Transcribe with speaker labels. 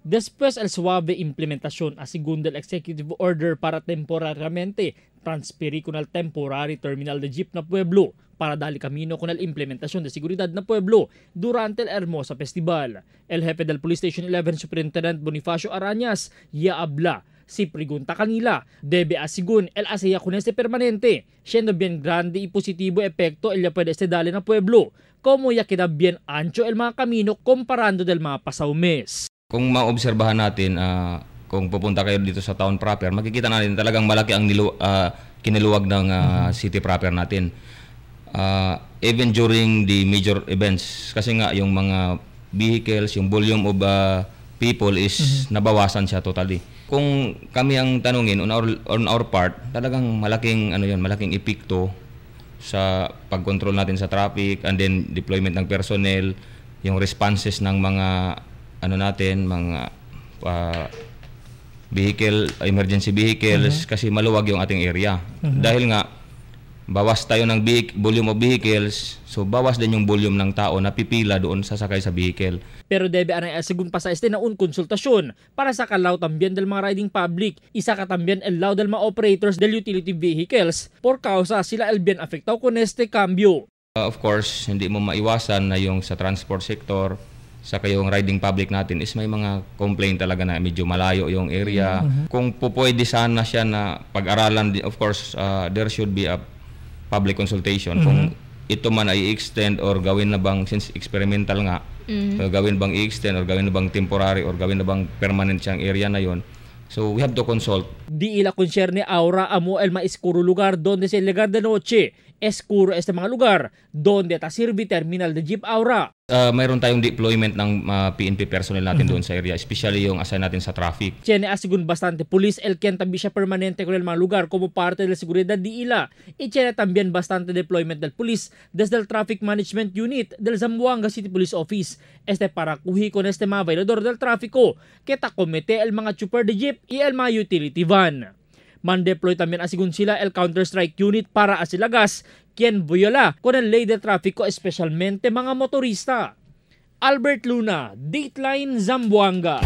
Speaker 1: Después el suave implementación a segundo el executive order para temporariamente transferir con el temporary terminal de jeep na pueblo para dali camino con el implementación de seguridad na pueblo durante el Hermosa Festival. El jefe del Police Station 11 Superintendent Bonifacio Arañas ya habla si pregunta kanila debe asigun el asaya con este permanente siendo bien grande y positivo epekto el ya puede este dali na pueblo como ya queda bien ancho el mga kamino comparando del mga pasaumes.
Speaker 2: Kung maobserbahan natin, kung pupunta kayo dito sa town proper, makikita natin talagang malaki ang kiniluwag ng city proper natin. Even during the major events, kasi nga yung mga vehicles, yung volume of people is nabawasan siya totally. Kung kami ang tanungin on our part, talagang malaking malaking epekto sa pagkontrol natin sa traffic and then deployment ng personnel, yung responses ng mga mga emergency vehicles kasi maluwag yung ating area. Dahil nga bawas tayo ng volume of vehicles, so bawas din yung volume ng tao na pipila doon sasakay sa vehicle.
Speaker 1: Pero debe anay asigun pa sa este na un konsultasyon para sa kalaw también del mga riding public, isa ka también el law del mga operators del utility vehicles por causa sila el bien afectado con este cambio.
Speaker 2: Of course, hindi mo maiwasan na yung sa transport sector sa kayong riding public natin is may mga complaint talaga na medyo malayo yung area. Kung pupwede sana siya na pag-aralan, of course, there should be a public consultation. Kung ito man ay i-extend or gawin na bang, since experimental nga, gawin bang i-extend or gawin na bang temporary or gawin na bang permanent siyang area na yon. So we have to consult.
Speaker 1: Di ila concerne Aura amo el maiskuro lugar donde se legar de noche. Escuro este mga lugar donde tasirbi terminal de jeep Aura.
Speaker 2: Mayroon tayong deployment ng PNP personnel natin doon sa area, especially yung assign natin sa traffic.
Speaker 1: Tiene asigun bastante police el quien también siya permanente con el mga lugar como parte de la seguridad di ila. Y tiene también bastante deployment del police desde el Traffic Management Unit del Zamboanga City Police Office. Este para kuhi con este mga violador del tráfico que takomete el mga chopper de jeep y el mga utility van. Man-deploy también asigun sila el Counter-Strike Unit para asilagas quien viola con el ley de tráfico especialmente mga motorista. Albert Luna, Dateline Zamboanga.